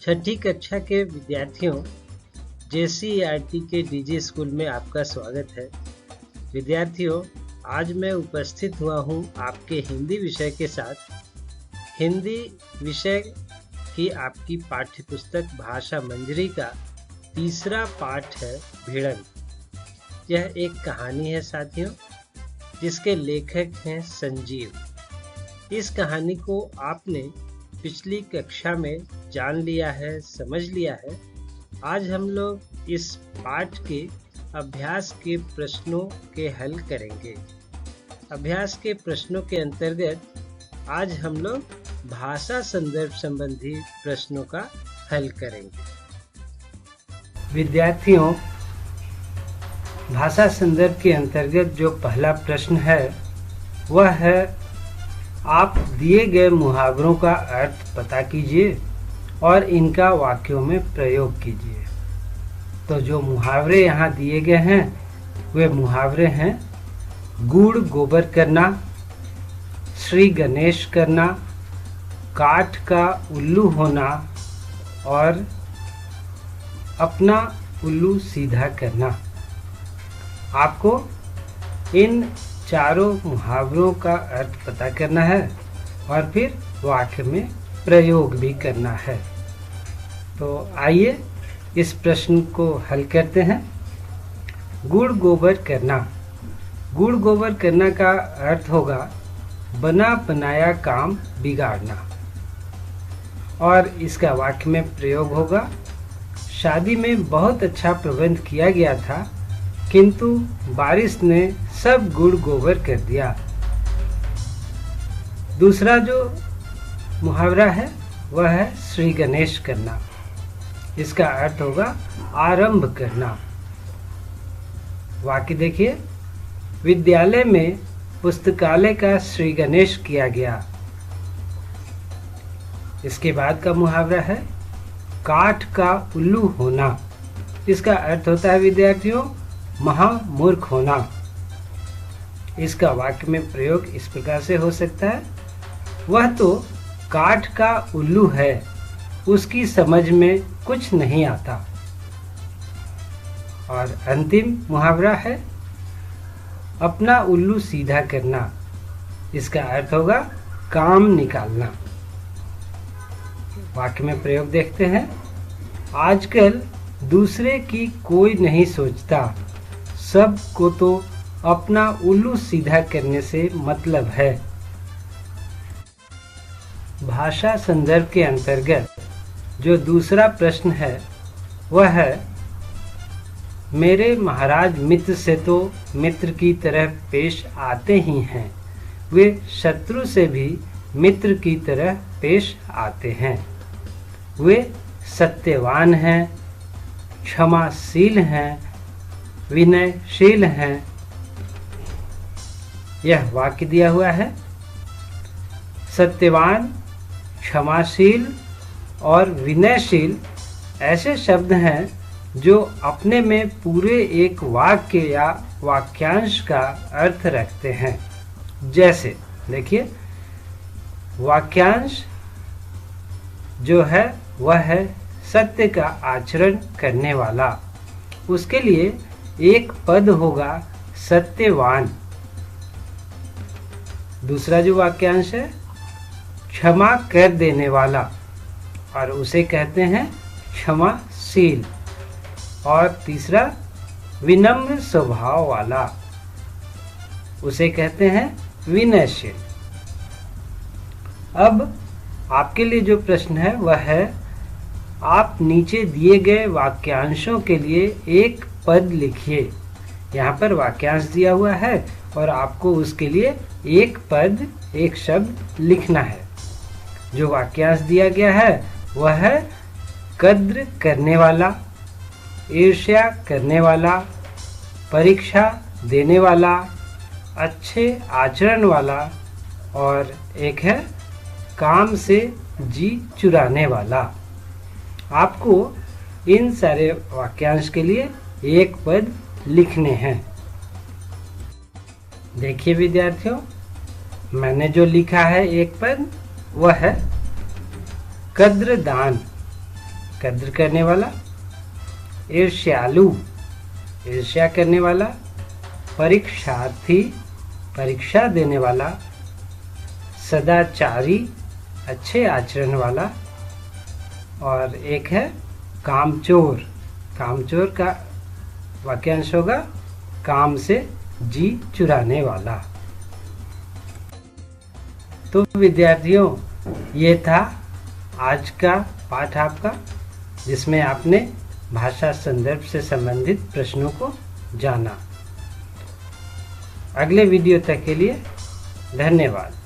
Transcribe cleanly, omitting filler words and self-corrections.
छठी कक्षा के विद्यार्थियों, JCERT के डीजे स्कूल में आपका स्वागत है। विद्यार्थियों, आज मैं उपस्थित हुआ हूँ आपके हिंदी विषय के साथ। हिंदी विषय की आपकी पाठ्यपुस्तक भाषा मंजरी का तीसरा पाठ है भिड़न। यह एक कहानी है साथियों, जिसके लेखक हैं संजीव। इस कहानी को आपने पिछली कक्षा में जान लिया है, समझ लिया है। आज हम लोग इस पाठ के अभ्यास के प्रश्नों के हल करेंगे। अभ्यास के प्रश्नों के अंतर्गत आज हम लोग भाषा संदर्भ संबंधी प्रश्नों का हल करेंगे। विद्यार्थियों, भाषा संदर्भ के अंतर्गत जो पहला प्रश्न है वह है, आप दिए गए मुहावरों का अर्थ पता कीजिए और इनका वाक्यों में प्रयोग कीजिए। तो जो मुहावरे यहाँ दिए गए हैं वे मुहावरे हैं गुड़ गोबर करना, श्री गणेश करना, काठ का उल्लू होना और अपना उल्लू सीधा करना। आपको इन चारों मुहावरों का अर्थ पता करना है और फिर वाक्य में प्रयोग भी करना है। तो आइए इस प्रश्न को हल करते हैं। गुड़ गोबर करना। गुड़ गोबर करना का अर्थ होगा बना बनाया काम बिगाड़ना। और इसका वाक्य में प्रयोग होगा, शादी में बहुत अच्छा प्रबंध किया गया था, किंतु बारिश ने सब गुड़ गोबर कर दिया। दूसरा जो मुहावरा है वह है श्री गणेश करना। इसका अर्थ होगा आरंभ करना। वाक्य देखिए, विद्यालय में पुस्तकालय का श्री गणेश किया गया। इसके बाद का मुहावरा है काठ का उल्लू होना। इसका अर्थ होता है विद्यार्थियों महामूर्ख होना। इसका वाक्य में प्रयोग इस प्रकार से हो सकता है, वह तो काठ का उल्लू है, उसकी समझ में कुछ नहीं आता। और अंतिम मुहावरा है अपना उल्लू सीधा करना। इसका अर्थ होगा काम निकालना। वाक्य में प्रयोग देखते हैं, आजकल दूसरे की कोई नहीं सोचता, सब को तो अपना उल्लू सीधा करने से मतलब है। भाषा संदर्भ के अंतर्गत जो दूसरा प्रश्न है वह है, मेरे महाराज मित्र से तो मित्र की तरह पेश आते ही हैं, वे शत्रु से भी मित्र की तरह पेश आते हैं। वे सत्यवान हैं, क्षमाशील हैं, विनयशील हैं। यह वाक्य दिया हुआ है। सत्यवान, क्षमाशील और विनयशील ऐसे शब्द हैं जो अपने में पूरे एक वाक्य या वाक्यांश का अर्थ रखते हैं। जैसे देखिए, वाक्यांश जो है वह है सत्य का आचरण करने वाला। उसके लिए एक पद होगा सत्यवान। दूसरा जो वाक्यांश है क्षमा कर देने वाला, और उसे कहते हैं क्षमाशील। और तीसरा विनम्र स्वभाव वाला, उसे कहते हैं विनयशील। अब आपके लिए जो प्रश्न है वह है, आप नीचे दिए गए वाक्यांशों के लिए एक पद लिखिए। यहाँ पर वाक्यांश दिया हुआ है और आपको उसके लिए एक पद, एक शब्द लिखना है। जो वाक्यांश दिया गया है वह है कद्र करने वाला, ईर्ष्या करने वाला, परीक्षा देने वाला, अच्छे आचरण वाला और एक है काम से जी चुराने वाला। आपको इन सारे वाक्यांश के लिए एक पद लिखने हैं। देखिए विद्यार्थियों, मैंने जो लिखा है एक पद वह है कद्रदान। कद्र करने वाला, ईर्ष्यालु, ईर्ष्या करने वाला, परीक्षार्थी, परीक्षा देने वाला, सदाचारी, अच्छे आचरण वाला, और एक है कामचोर। कामचोर का वाक्यांश होगा काम से जी चुराने वाला। तो विद्यार्थियों, ये था आज का पाठ आपका, जिसमें आपने भाषा संदर्भ से संबंधित प्रश्नों को जाना। अगले वीडियो तक के लिए धन्यवाद।